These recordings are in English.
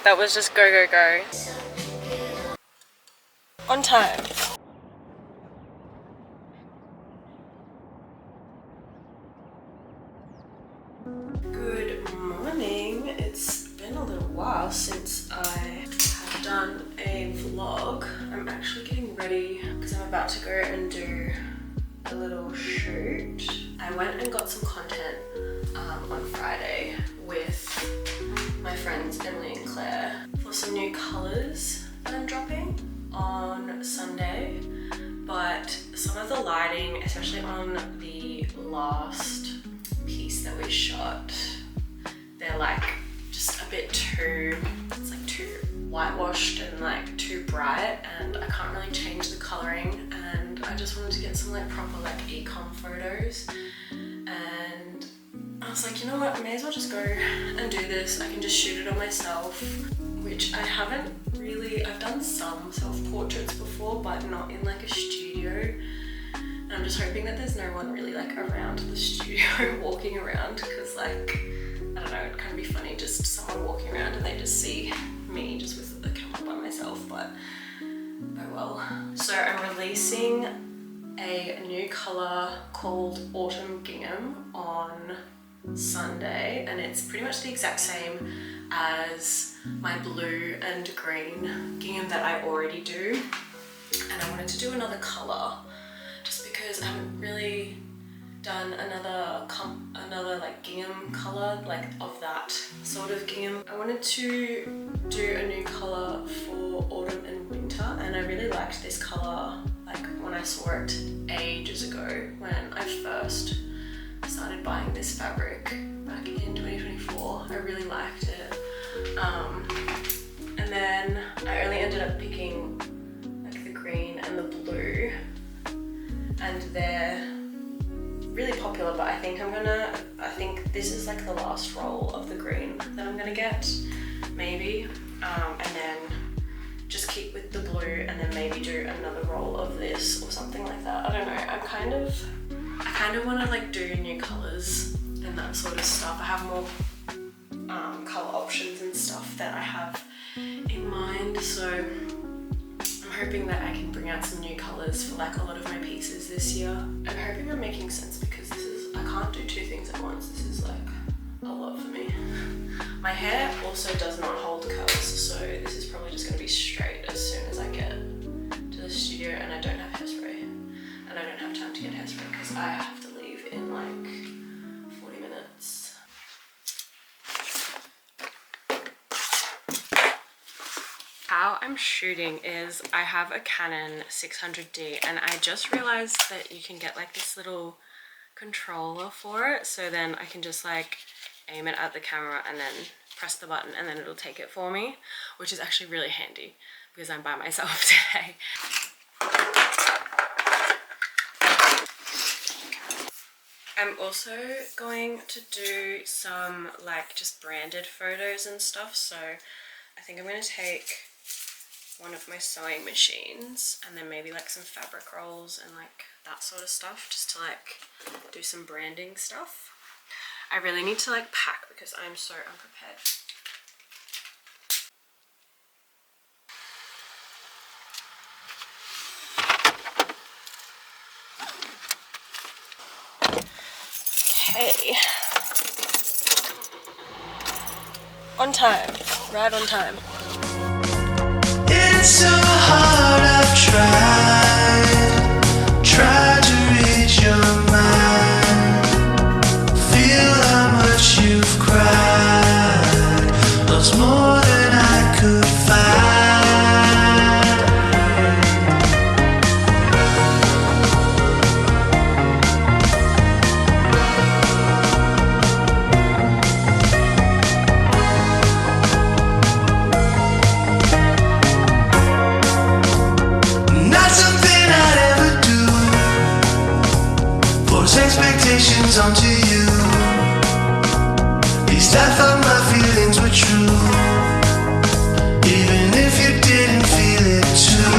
That was just go, go, go. On time. Good morning. It's been a little while since I have done a vlog. I'm actually getting ready because I'm about to go and do a little shoot. I went and got some content on Friday with my friends Emily and Claire for some new colours that I'm dropping on Sunday, but some of the lighting, especially on the last piece that we shot, they're like just a bit too, it's like too whitewashed and like too bright, and I can't really change the colouring, and I just wanted to get some like proper like ecom photos, and I was like, you know what, I may as well just go and do this. I can just shoot it on myself, which I haven't really, I've done some self-portraits before, but not in like a studio. And I'm just hoping that there's no one really like around the studio walking around, because like, I don't know, it'd kind of be funny just someone walking around and they just see me just with the camera by myself, but oh well. So I'm releasing a new colour called Autumn Gingham on Sunday, and it's pretty much the exact same as my blue and green gingham that I already do, and I wanted to do another colour just because I haven't really done another like gingham colour like of that sort of gingham. I wanted to do a new colour for autumn and winter, and I really liked this colour like when I saw it ages ago when I first started buying this fabric back in 2024. I really liked it, and then I only ended up picking like the green and the blue, and they're really popular, but I think this is like the last roll of the green that I'm gonna get, maybe, and then just keep with the blue and then maybe do another roll of this or something like that. I don't know, I kind of want to like do new colours and that sort of stuff. I have more colour options and stuff that I have in mind, so I'm hoping that I can bring out some new colours for like a lot of my pieces this year. I'm hoping I'm making sense, because I can't do two things at once. This is like a lot for me. My hair also does not hold curls, so this is probably just going to be straight as soon as I get to the studio, and I don't have hairspray, and I don't have time to get hairspray because I have to leave in like 40 minutes. How I'm shooting is I have a Canon 600D, and I just realized that you can get like this little controller for it, so then I can just like aim it at the camera and then press the button and then it'll take it for me, which is actually really handy because I'm by myself today. I'm also going to do some like just branded photos and stuff, so I think I'm going to take one of my sewing machines and then maybe like some fabric rolls and like that sort of stuff, just to like do some branding stuff. I really need to like pack because I'm so unprepared. Okay. On time, right on time. It's so hard, I've tried to read your mind, feel how much you've cried, lost more than I could find. Not something I'd ever do, force expectations onto you. At least I thought my feelings were true, even if you didn't feel it too.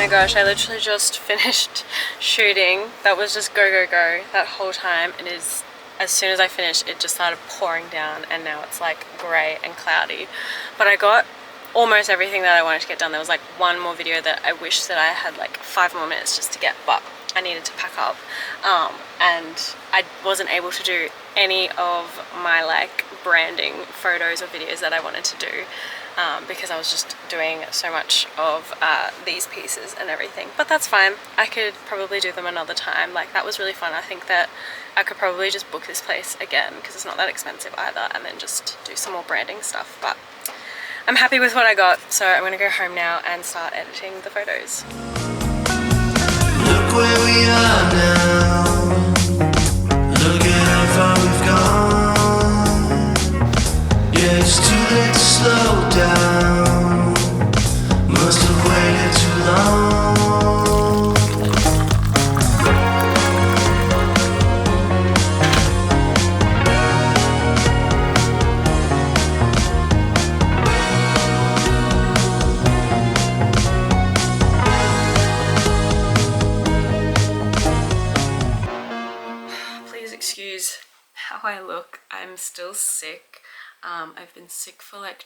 my gosh, I literally just finished shooting. That was just go, go, go that whole time. It is, as soon as I finished, it just started pouring down and now it's like grey and cloudy. But I got almost everything that I wanted to get done. There was like one more video that I wish that I had like 5 more minutes just to get, but I needed to pack up. And I wasn't able to do any of my like branding photos or videos that I wanted to do. Because I was just doing so much of these pieces and everything, but that's fine. I could probably do them another time. Like, that was really fun. I think that I could probably just book this place again because it's not that expensive either, and then just do some more branding stuff. But I'm happy with what I got, so I'm gonna go home now and start editing the photos. Look where we are now. Look at how far we've gone. Yeah, it's too late to slow down. Must have waited too long. Please excuse how I look. I'm still sick. I've been sick for like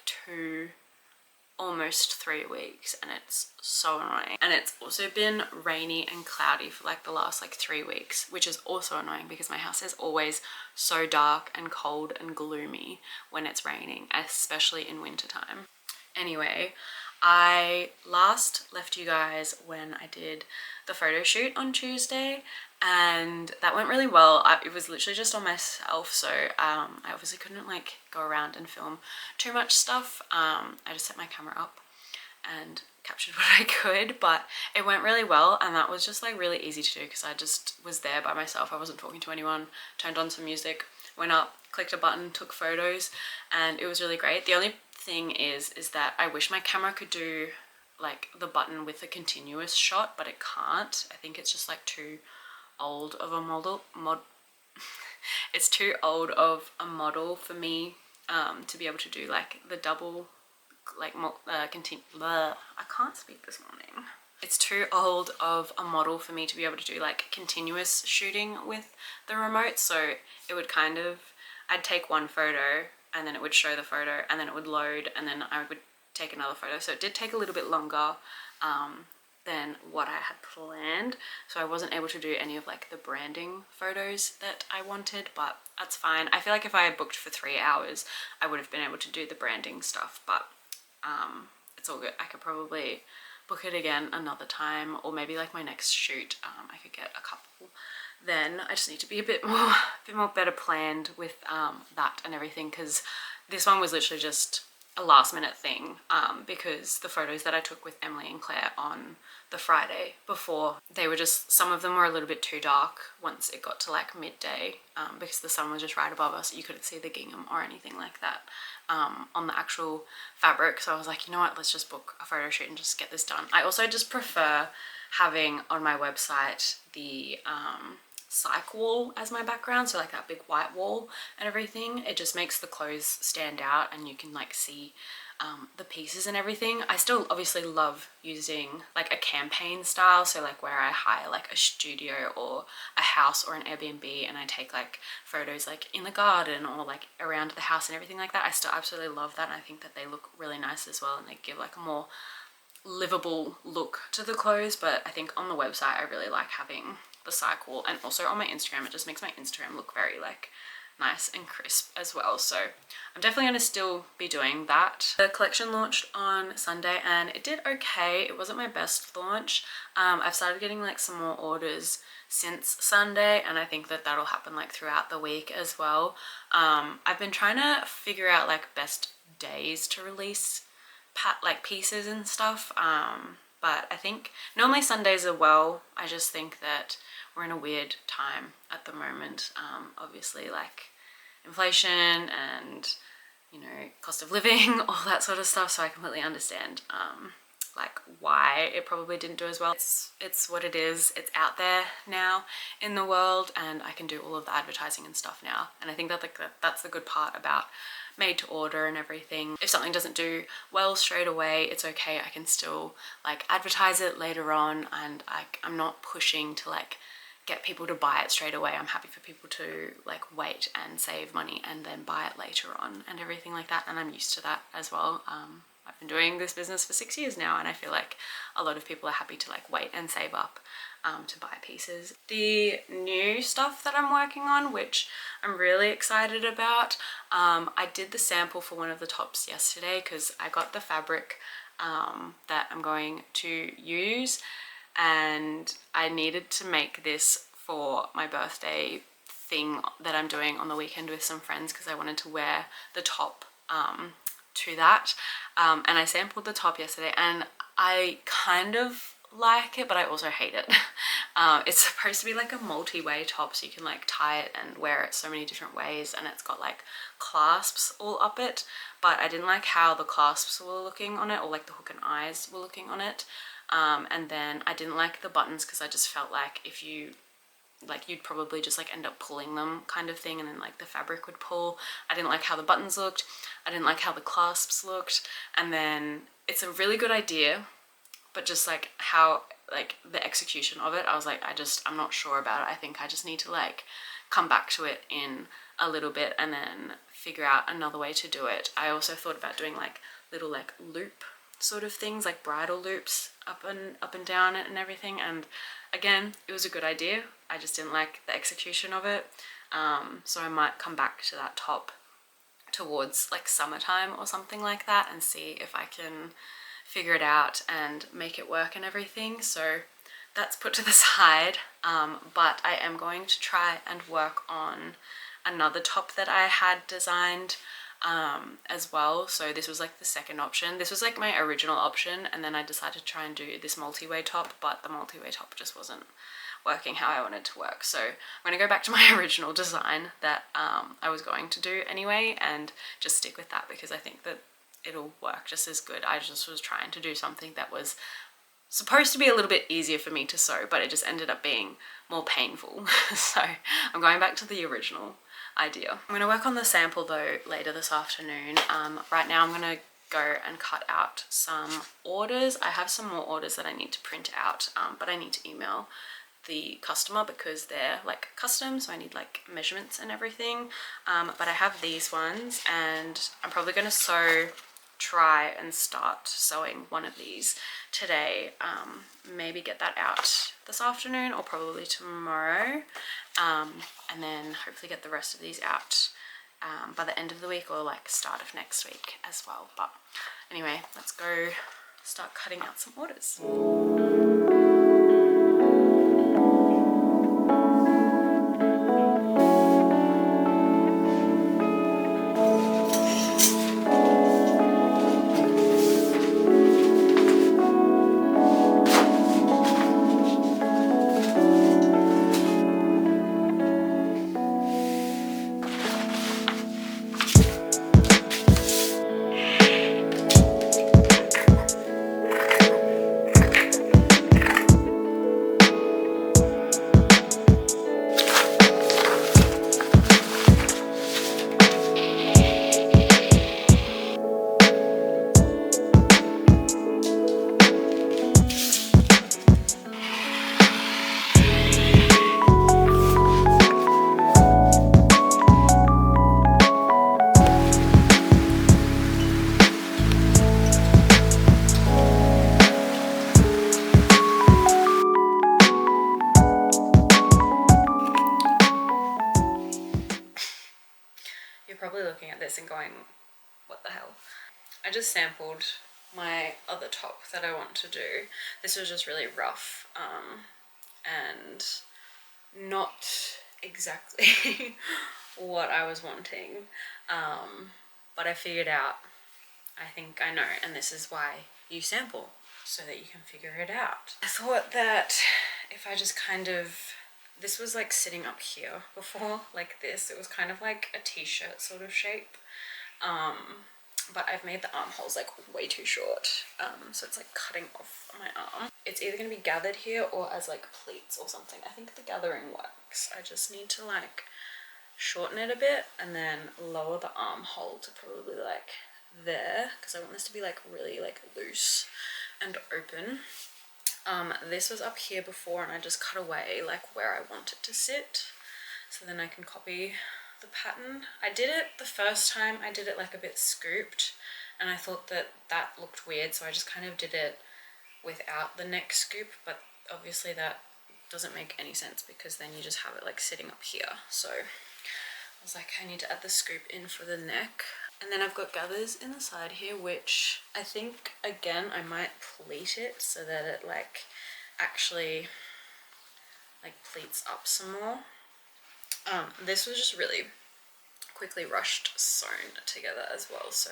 almost 3 weeks, and it's so annoying. And it's also been rainy and cloudy for like the last like 3 weeks, which is also annoying because my house is always so dark and cold and gloomy when it's raining, especially in winter time. Anyway, I last left you guys when I did the photo shoot on Tuesday, and that went really well. It was literally just on myself, so I obviously couldn't like go around and film too much stuff. I just set my camera up and captured what I could, but it went really well, and that was just like really easy to do because I just was there by myself. I wasn't talking to anyone. Turned on some music, went up, clicked a button, took photos, and it was really great. The only thing is that I wish my camera could do like the button with a continuous shot, but it can't. I think it's just like too old of a it's too old of a model for me to be able to do like the double like I can't speak this morning. It's too old of a model for me to be able to do like continuous shooting with the remote, so it would kind of, I'd take one photo and then it would show the photo and then it would load and then I would take another photo. So it did take a little bit longer than what I had planned, so I wasn't able to do any of like the branding photos that I wanted, but that's fine. I feel like if I had booked for 3 hours I would have been able to do the branding stuff, but it's all good. I could probably book it again another time, or maybe like my next shoot I could get a couple then. I just need to be a bit more better planned with that and everything, because this one was literally just a last minute thing because the photos that I took with Emily and Claire on the Friday before, they were just, some of them were a little bit too dark once it got to like midday because the sun was just right above us. You couldn't see the gingham or anything like that on the actual fabric, so I was like, you know what, let's just book a photo shoot and just get this done. I also just prefer having on my website the cyc wall as my background, so like that big white wall and everything. It just makes the clothes stand out and you can like see the pieces and everything. I still obviously love using like a campaign style, so like where I hire like a studio or a house or an Airbnb and I take like photos like in the garden or like around the house and everything like that. I still absolutely love that, and I think that they look really nice as well, and they give like a more livable look to the clothes. But I think on the website I really like having the cyc wall, and also on my Instagram it just makes my Instagram look very like nice and crisp as well. So I'm definitely going to still be doing that. The collection launched on Sunday and it did okay. It wasn't my best launch. I've started getting like some more orders since Sunday, and I think that that'll happen like throughout the week as well. I've been trying to figure out like best days to release like pieces and stuff, but I think normally Sundays are well. I just think that we're in a weird time at the moment, obviously like inflation and, you know, cost of living, all that sort of stuff, so I completely understand like why it probably didn't do as well. It's what it is. It's out there now in the world, and I can do all of the advertising and stuff now. And I think that that's the good part about made to order and everything. If something doesn't do well straight away, it's okay. I can still like advertise it later on, and I'm not pushing to like get people to buy it straight away. I'm happy for people to like wait and save money and then buy it later on and everything like that, and I'm used to that as well. I've been doing this business for 6 years now, and I feel like a lot of people are happy to like wait and save up to buy pieces. The new stuff that I'm working on, which I'm really excited about, I did the sample for one of the tops yesterday because I got the fabric that I'm going to use, and I needed to make this for my birthday thing that I'm doing on the weekend with some friends, because I wanted to wear the top to that. And I sampled the top yesterday, and I kind of like it, but I also hate it. It's supposed to be like a multi-way top, so you can like tie it and wear it so many different ways, and it's got like clasps all up it, but I didn't like how the clasps were looking on it, or like the hook and eyes were looking on it. And then I didn't like the buttons because I just felt like if you like, you'd probably just like end up pulling them kind of thing, and then like the fabric would pull. I didn't like how the buttons looked. I didn't like how the clasps looked. And then it's a really good idea, but just like how like the execution of it, I was like, I'm not sure about it. I think I just need to like come back to it in a little bit and then figure out another way to do it. I also thought about doing like little like loop sort of things, like bridal loops up and down it and everything, and again, it was a good idea. I just didn't like the execution of it. So I might come back to that top towards like summertime or something like that and see if I can figure it out and make it work and everything. So that's put to the side, but I am going to try and work on another top that I had designed as well. So this was like the second option. This was like my original option, and then I decided to try and do this multi-way top, but the multi-way top just wasn't working how I wanted to work. So I'm going to go back to my original design that I was going to do anyway, and just stick with that because I think that it'll work just as good. I just was trying to do something that was supposed to be a little bit easier for me to sew, but it just ended up being more painful. So I'm going back to the original idea. I'm going to work on the sample though later this afternoon. Right now I'm going to go and cut out some orders. I have some more orders that I need to print out, but I need to email the customer because they're like custom, so I need like measurements and everything. But I have these ones, and I'm probably going to try and start sewing one of these today. Maybe get that out this afternoon or probably tomorrow, and then hopefully get the rest of these out by the end of the week or like start of next week as well. But anyway, let's go start cutting out some orders. Probably looking at this and going, what the hell? I just sampled my other top that I want to do. This was just really rough and not exactly what I was wanting, but I figured out, I think I know, and this is why you sample, so that you can figure it out. I thought that if I just kind of, this was like sitting up here before, like this. It was kind of like a t-shirt sort of shape. but I've made the armholes like way too short, so it's like cutting off my arm. It's either going to be gathered here or as like pleats or something. I think the gathering works. I just need to like shorten it a bit and then lower the armhole to probably like there, because I want this to be like really like loose and open. This was up here before and I just cut away like where I want it to sit, so then I can copy the pattern. I did it the first time, I did it like a bit scooped, and I thought that that looked weird, so I just kind of did it without the neck scoop, but obviously that doesn't make any sense because then you just have it like sitting up here. So I was like, I need to add the scoop in for the neck. And then I've got gathers in the side here, which I think again I might pleat it so that it like actually like pleats up some more. This was just really quickly rushed sewn together as well, so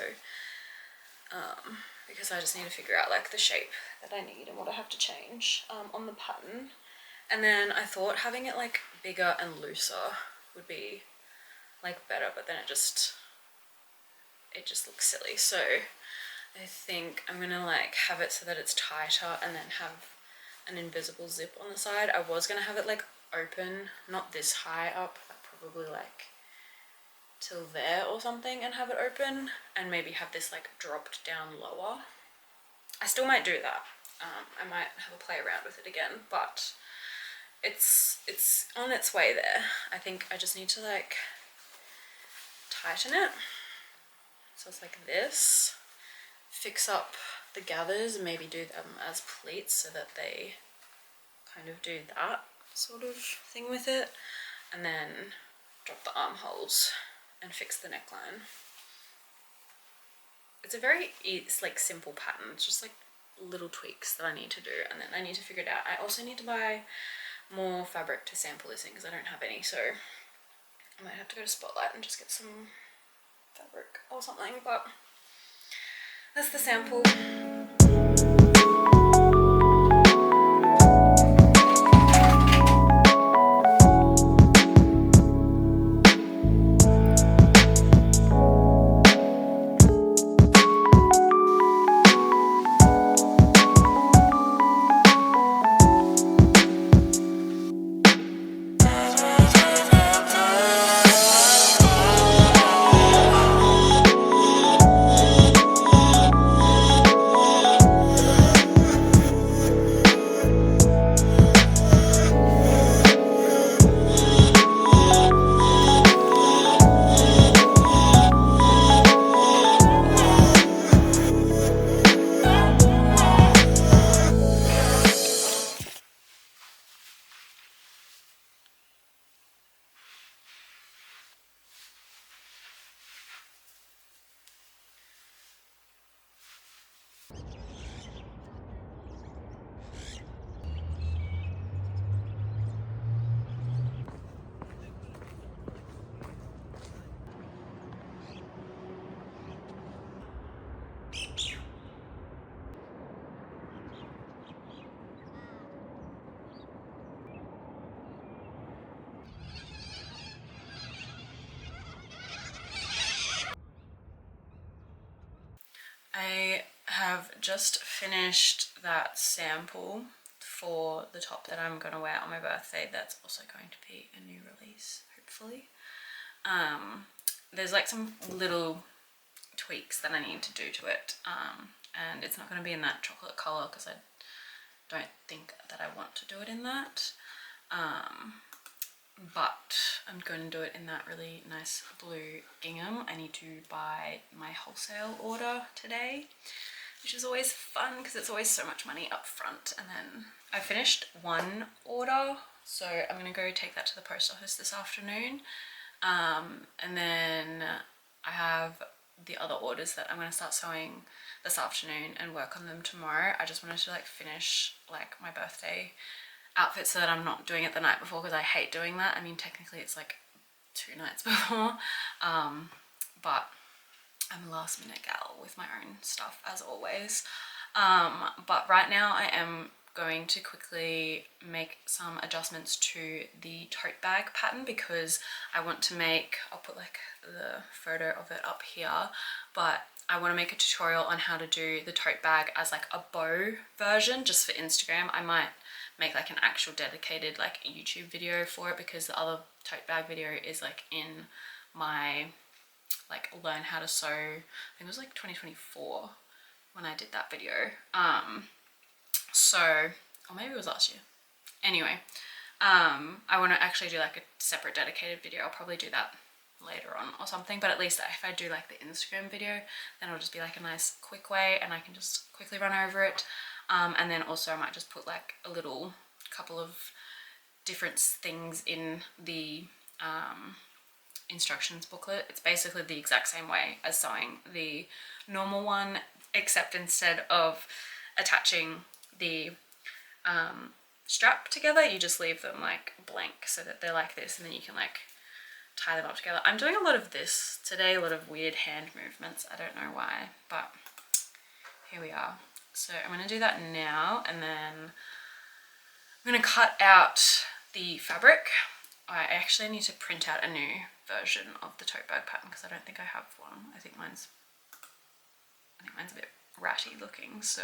because I just need to figure out like the shape that I need and what I have to change on the pattern. And then I thought having it like bigger and looser would be like better, but then it just looks silly. So I think I'm gonna like have it so that it's tighter and then have an invisible zip on the side. I was gonna have it like open, not this high up, but probably like till there or something, and have it open, and maybe have this like dropped down lower. I still might do that. I might have a play around with it again, but it's on its way there. I think I just need to like tighten it so it's like this, fix up the gathers and maybe do them as pleats so that they kind of do that sort of thing with it, and then drop the armholes and fix the neckline. It's like simple pattern. It's just like little tweaks that I need to do, and then I need to figure it out. I also need to buy more fabric to sample this in because I don't have any, so I might have to go to Spotlight and just get some fabric or something, but that's the sample. I have just finished that sample for the top that I'm going to wear on my birthday. That's also going to be a new release, hopefully. There's like some little tweaks that I need to do to it, and it's not going to be in that chocolate colour because I don't think that I want to do it in that, but I'm going to do it in that really nice blue gingham. I need to buy my wholesale order today, which is always fun because it's always so much money up front. And then I finished one order, so I'm going to go take that to the post office this afternoon, and then I have the other orders that I'm going to start sewing this afternoon and work on them tomorrow. I just wanted to like finish like my birthday outfit so that I'm not doing it the night before, because I hate doing that. I mean, technically it's like 2 nights before, but I'm a last minute gal with my own stuff as always. But right now I am going to quickly make some adjustments to the tote bag pattern because I want to make, I'll put like the photo of it up here, but I want to make a tutorial on how to do the tote bag as like a bow version just for Instagram. I might make like an actual dedicated like YouTube video for it, because the other tote bag video is like in my like learn how to sew, I think it was like 2024 when I did that video. So, or maybe it was last year. Anyway, I want to actually do like a separate dedicated video. I'll probably do that later on or something, but at least if I do like the Instagram video, then it'll just be like a nice quick way and I can just quickly run over it. And then also I might just put like a little couple of different things in the instructions booklet. It's basically the exact same way as sewing the normal one, except instead of attaching the strap together, you just leave them like blank so that they're like this, and then you can like tie them up together. I'm doing a lot of this today, a lot of weird hand movements. I don't know why, but here we are. So I'm going to do that now, and then I'm going to cut out the fabric. I actually need to print out a new version of the tote bag pattern because I don't think I have one. I think mine's a bit ratty looking, so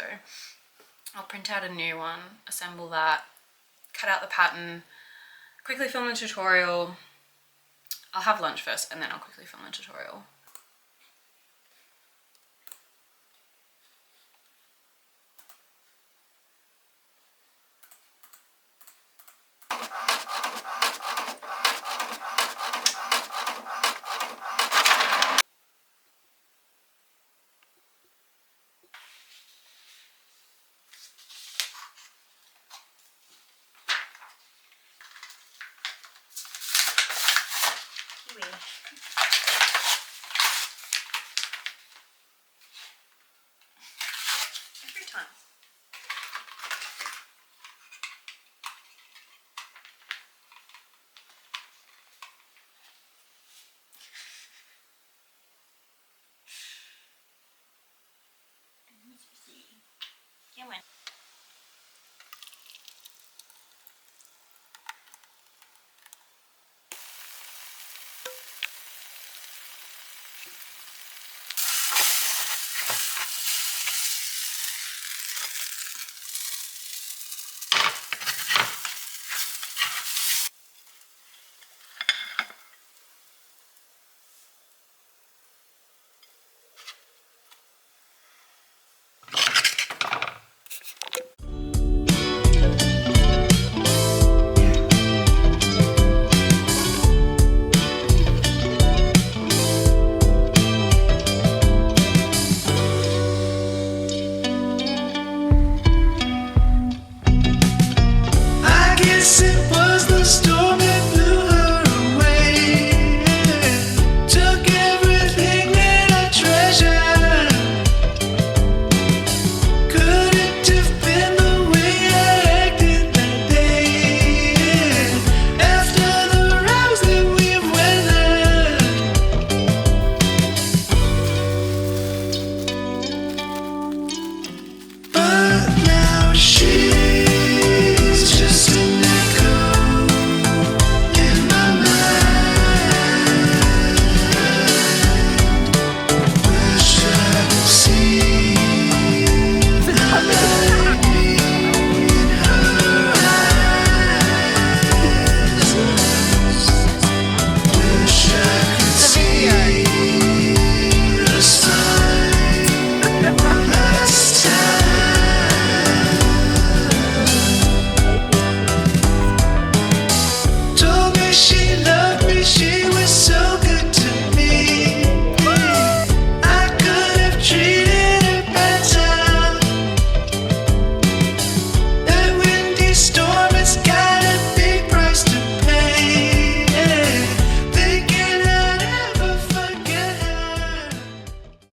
I'll print out a new one, assemble that, cut out the pattern, quickly film the tutorial. I'll have lunch first and then I'll quickly film the tutorial.